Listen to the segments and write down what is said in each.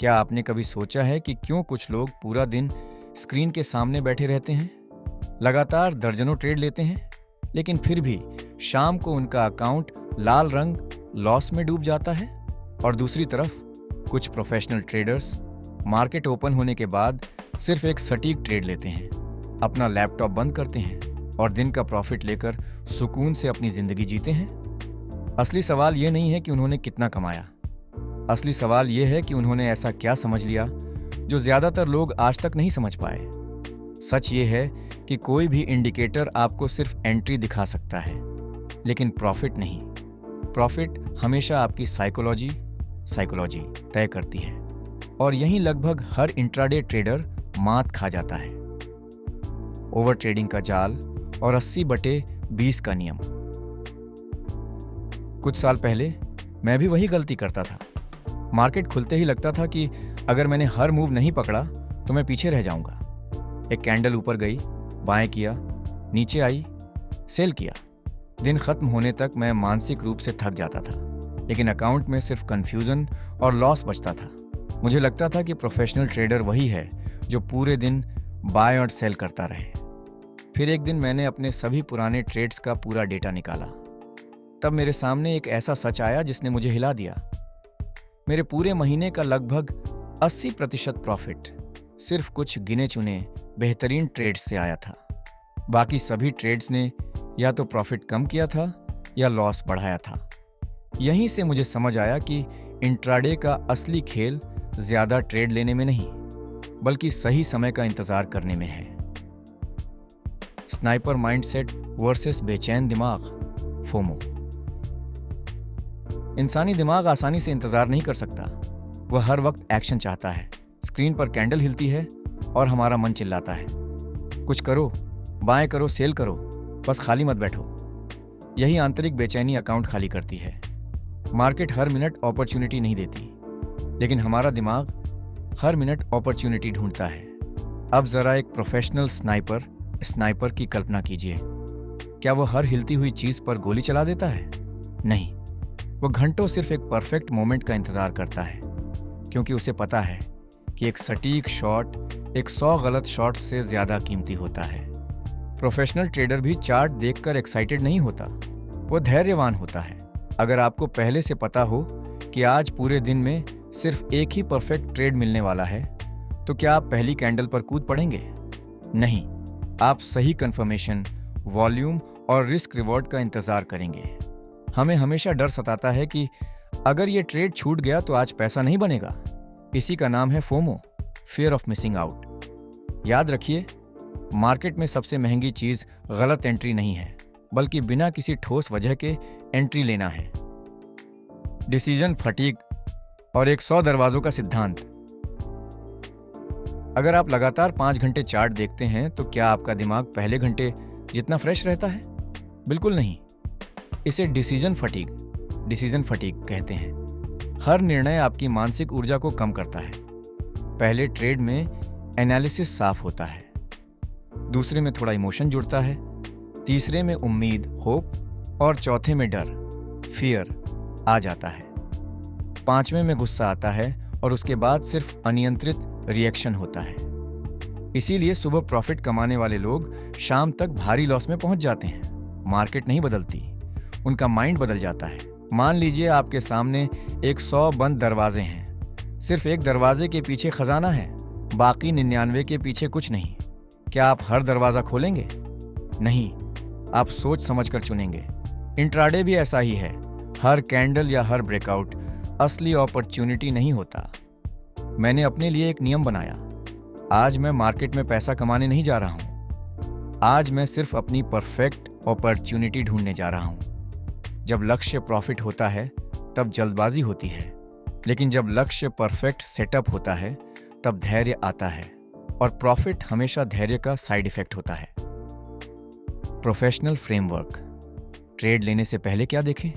क्या आपने कभी सोचा है कि क्यों कुछ लोग पूरा दिन स्क्रीन के सामने बैठे रहते हैं, लगातार दर्जनों ट्रेड लेते हैं, लेकिन फिर भी शाम को उनका अकाउंट लाल रंग लॉस में डूब जाता है? और दूसरी तरफ कुछ प्रोफेशनल ट्रेडर्स मार्केट ओपन होने के बाद सिर्फ एक सटीक ट्रेड लेते हैं, अपना लैपटॉप बंद करते हैं और दिन का प्रॉफिट लेकर सुकून से अपनी जिंदगी जीते हैं। असली सवाल ये नहीं है कि उन्होंने कितना कमाया, असली सवाल ये है कि उन्होंने ऐसा क्या समझ लिया जो ज्यादातर लोग आज तक नहीं समझ पाए। सच ये है कि कोई भी इंडिकेटर आपको सिर्फ एंट्री दिखा सकता है, लेकिन प्रॉफिट नहीं। प्रॉफिट हमेशा आपकी साइकोलॉजी तय करती है, और यहीं लगभग हर इंट्राडे ट्रेडर मात खा जाता है। ओवर ट्रेडिंग का जाल और 80/20 का नियम। कुछ साल पहले मैं भी वही गलती करता था। मार्केट खुलते ही लगता था कि अगर मैंने हर मूव नहीं पकड़ा तो मैं पीछे रह जाऊंगा। एक कैंडल ऊपर गई, बाएं किया, नीचे आई, सेल किया। दिन खत्म होने तक मैं मानसिक रूप से थक जाता था, लेकिन अकाउंट में सिर्फ कंफ्यूजन और लॉस बचता था। मुझे लगता था कि प्रोफेशनल ट्रेडर वही है जो पूरे दिन बाय और सेल करता रहे। फिर एक दिन मैंने अपने सभी पुराने ट्रेड्स का पूरा डेटा निकाला। तब मेरे सामने एक ऐसा सच आया जिसने मुझे हिला दिया। मेरे पूरे महीने का लगभग 80% प्रॉफिट सिर्फ कुछ गिने चुने बेहतरीन ट्रेड्स से आया था। बाकी सभी ट्रेड्स ने या तो प्रॉफिट कम किया था या लॉस बढ़ाया था। यहीं से मुझे समझ आया कि इंट्राडे का असली खेल ज्यादा ट्रेड लेने में नहीं, बल्कि सही समय का इंतजार करने में है। स्नाइपर माइंडसेट वर्सेस बेचैन दिमाग, फोमो। इंसानी दिमाग आसानी से इंतजार नहीं कर सकता। वह हर वक्त एक्शन चाहता है। स्क्रीन पर कैंडल हिलती है और हमारा मन चिल्लाता है, कुछ करो, बाएं करो, सेल करो, बस खाली मत बैठो। यही आंतरिक बेचैनी अकाउंट खाली करती है। मार्केट हर मिनट अपॉर्चुनिटी नहीं देती, लेकिन हमारा दिमाग हर मिनट अपॉर्चुनिटी ढूंढता है। अब जरा एक प्रोफेशनल स्नाइपर की कल्पना कीजिए। क्या वो हर हिलती हुई चीज पर गोली चला देता है? नहीं, वो घंटों सिर्फ एक परफेक्ट मोमेंट का इंतजार करता है, क्योंकि उसे पता है कि एक सटीक शॉट 100 गलत शॉट से ज्यादा कीमती होता है। प्रोफेशनल ट्रेडर भी चार्ट देखकर एक्साइटेड नहीं होता, वो धैर्यवान होता है। अगर आपको पहले से पता हो कि आज पूरे दिन में सिर्फ एक ही परफेक्ट ट्रेड मिलने वाला है, तो क्या आप पहली कैंडल पर कूद पड़ेंगे? नहीं, आप सही कंफर्मेशन, वॉल्यूम और रिस्क रिवॉर्ड का इंतजार करेंगे। हमें हमेशा डर सताता है कि अगर ये ट्रेड छूट गया तो आज पैसा नहीं बनेगा। इसी का नाम है FOMO, fear of missing out. याद रखिए, मार्केट में सबसे महंगी चीज गलत एंट्री नहीं है, बल्कि बिना किसी ठोस वजह के एंट्री लेना है। डिसीजन फटीग और एक 100 दरवाजों का सिद्धांत। अगर आप लगातार 5 घंटे चार्ट देखते हैं तो क्या आपका दिमाग पहले घंटे जितना फ्रेश रहता है? बिल्कुल नहीं। इसे डिसीजन फटीग कहते हैं। हर निर्णय आपकी मानसिक ऊर्जा को कम करता है। पहले ट्रेड में एनालिसिस साफ होता है, दूसरे में थोड़ा इमोशन जुड़ता है, तीसरे में उम्मीद, होप, और चौथे में डर, फियर आ जाता है। 5वें में गुस्सा आता है और उसके बाद सिर्फ अनियंत्रित रिएक्शन होता है। इसीलिए सुबह प्रॉफिट कमाने वाले लोग शाम तक भारी लॉस में पहुंच जाते हैं। मार्केट नहीं बदलती, उनका माइंड बदल जाता है। मान लीजिए आपके सामने एक 100 बंद दरवाजे हैं। सिर्फ एक दरवाजे के पीछे खजाना है, बाकी 99 के पीछे कुछ नहीं। क्या आप हर दरवाजा खोलेंगे? नहीं, आप सोच समझकर चुनेंगे। इंट्राडे भी ऐसा ही है। हर कैंडल या हर ब्रेकआउट असली अपॉर्चुनिटी नहीं होता। मैंने अपने लिए एक नियम बनाया। आज मैं मार्केट में पैसा कमाने नहीं जा रहा हूं। आज मैं सिर्फ अपनी परफेक्ट अपॉर्चुनिटी ढूंढने जा रहा हूं। जब लक्ष्य प्रॉफिट होता है तब जल्दबाजी होती है, लेकिन जब लक्ष्य परफेक्ट सेटअप होता है तब धैर्य आता है, और प्रॉफिट हमेशा धैर्य का साइड इफेक्ट होता है। Professional framework. ट्रेड लेने से पहले क्या देखें?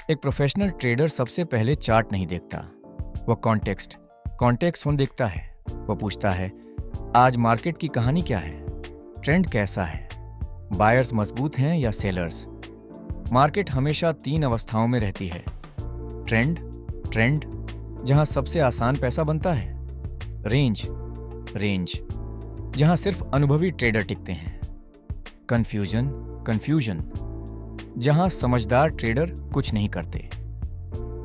एक प्रोफेशनल ट्रेडर सबसे पहले चार्ट नहीं देखता, वह कॉन्टेक्स्ट देखता है। वह पूछता है, आज मार्केट की कहानी क्या है? ट्रेंड कैसा है? बायर्स मजबूत हैं या सेलर्स? मार्केट हमेशा 3 अवस्थाओं में रहती है, ट्रेंड, जहां सबसे आसान पैसा बनता है। रेंज रेंज जहां सिर्फ अनुभवी ट्रेडर टिकते हैं। कंफ्यूजन कंफ्यूजन जहां समझदार ट्रेडर कुछ नहीं करते।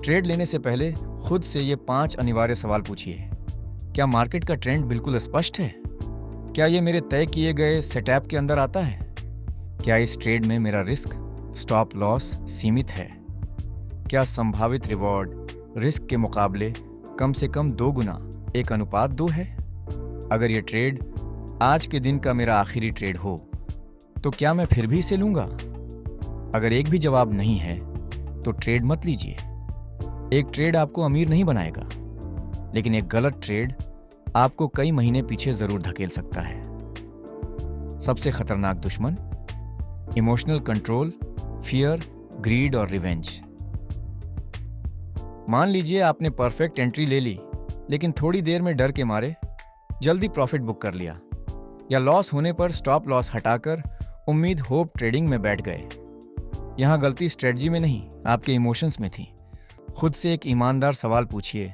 ट्रेड लेने से पहले खुद से ये 5 अनिवार्य सवाल पूछिए। क्या मार्केट का ट्रेंड बिल्कुल स्पष्ट है? क्या ये मेरे तय किए गए सेटअप के अंदर आता है? क्या इस ट्रेड में मेरा रिस्क, स्टॉप लॉस सीमित है? क्या संभावित रिवॉर्ड रिस्क के मुकाबले कम से कम 2 गुना 1:2 है? अगर ये ट्रेड आज के दिन का मेरा आखिरी ट्रेड हो तो क्या मैं फिर भी इसे लूंगा? अगर एक भी जवाब नहीं है तो ट्रेड मत लीजिए। एक ट्रेड आपको अमीर नहीं बनाएगा, लेकिन एक गलत ट्रेड आपको कई महीने पीछे जरूर धकेल सकता है। सबसे खतरनाक दुश्मन इमोशनल कंट्रोल, फियर, ग्रीड और रिवेंज। मान लीजिए आपने परफेक्ट एंट्री ले ली, लेकिन थोड़ी देर में डर के मारे जल्दी प्रॉफिट बुक कर लिया, या लॉस होने पर स्टॉप लॉस हटाकर उम्मीद होप ट्रेडिंग में बैठ गए। यहां गलती स्ट्रेटजी में नहीं, आपके इमोशंस में थी। खुद से एक ईमानदार सवाल पूछिए,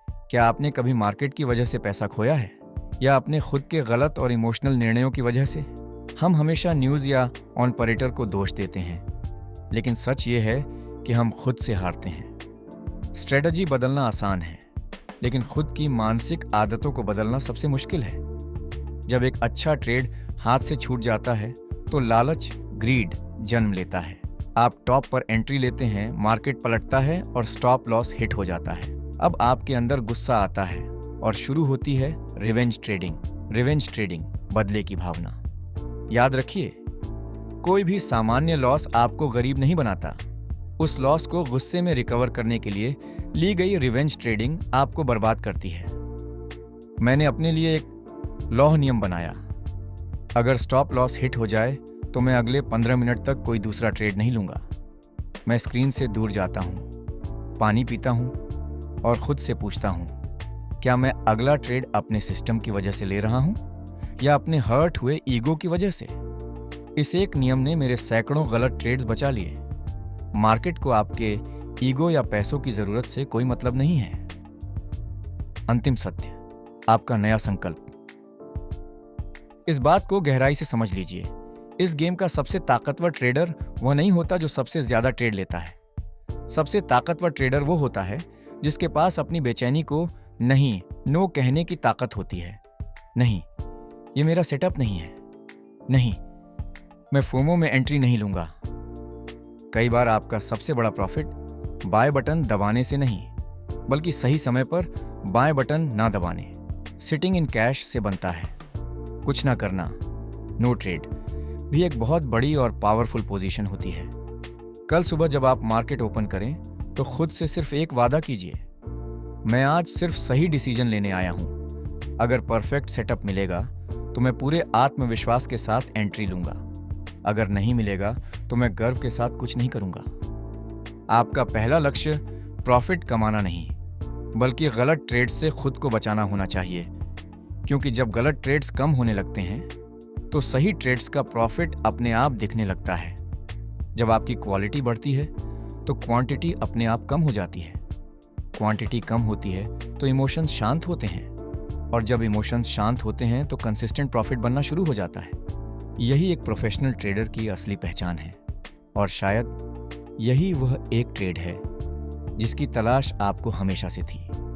क्या आपने कभी मार्केट की वजह से पैसा खोया है, या अपने खुद के गलत और इमोशनल निर्णयों की वजह से? हम हमेशा न्यूज़ या ऑनपरेटर को दोष देते हैं, लेकिन सच ये है कि हम खुद से हारते हैं। स्ट्रेटजी बदलना आसान है, लेकिन खुद की मानसिक आदतों को बदलना सबसे मुश्किल है। जब एक अच्छा ट्रेड हाथ से छूट जाता है तो लालच, ग्रीड जन्म लेता है। आप टॉप पर एंट्री लेते हैं, मार्केट पलटता है और स्टॉप लॉस हिट हो जाता है। अब आपके अंदर गुस्सा आता है और शुरू होती है रिवेंज ट्रेडिंग, बदले की भावना। याद रखिए, कोई भी सामान्य लॉस आपको गरीब नहीं बनाता। उस लॉस को गुस्से में रिकवर करने के लिए ली गई रिवेंज ट्रेडिंग आपको बर्बाद करती है। मैंने अपने लिए एक लौह नियम बनाया, अगर स्टॉप लॉस हिट हो जाए तो मैं अगले 15 मिनट तक कोई दूसरा ट्रेड नहीं लूंगा। मैं स्क्रीन से दूर जाता हूँ, पानी पीता हूँ और खुद से पूछता हूँ, क्या मैं अगला ट्रेड अपने सिस्टम की वजह से ले रहा हूँ या अपने हर्ट हुए ईगो की वजह से? इस एक नियम ने मेरे सैकड़ों गलत ट्रेड्स बचा लिए। मार्केट को आपके ईगो या पैसों की जरूरत से कोई मतलब नहीं है। अंतिम सत्य, आपका नया संकल्प। इस बात को गहराई से समझ लीजिए, इस गेम का सबसे ताकतवर ट्रेडर वह नहीं होता जो सबसे ज्यादा ट्रेड लेता है। सबसे ताकतवर ट्रेडर वो होता है जिसके पास अपनी बेचैनी को नहीं, नो कहने की ताकत होती है। नहीं, ये मेरा सेटअप नहीं है। नहीं, मैं फोमो में एंट्री नहीं लूंगा। कई बार आपका सबसे बड़ा प्रॉफिट बाय बटन दबाने से नहीं, बल्कि सही समय पर बाय बटन ना दबाने, सिटिंग इन कैश से बनता है। कुछ ना करना, नो ट्रेड भी एक बहुत बड़ी और पावरफुल पोजीशन होती है। कल सुबह जब आप मार्केट ओपन करें तो खुद से सिर्फ एक वादा कीजिए, मैं आज सिर्फ सही डिसीजन लेने आया हूं। अगर परफेक्ट सेटअप मिलेगा तो मैं पूरे आत्मविश्वास के साथ एंट्री लूंगा। अगर नहीं मिलेगा तो मैं गर्व के साथ कुछ नहीं करूंगा। आपका पहला लक्ष्य प्रॉफिट कमाना नहीं, बल्कि गलत ट्रेड से खुद को बचाना होना चाहिए, क्योंकि जब गलत ट्रेड्स कम होने लगते हैं तो सही ट्रेड्स का प्रॉफिट अपने आप दिखने लगता है। जब आपकी क्वालिटी बढ़ती है तो क्वांटिटी अपने आप कम हो जाती है। क्वांटिटी कम होती है तो इमोशंस शांत होते हैं, और जब इमोशंस शांत होते हैं तो कंसिस्टेंट प्रॉफिट बनना शुरू हो जाता है। यही एक प्रोफेशनल ट्रेडर की असली पहचान है, और शायद यही वह एक ट्रेड है जिसकी तलाश आपको हमेशा से थी।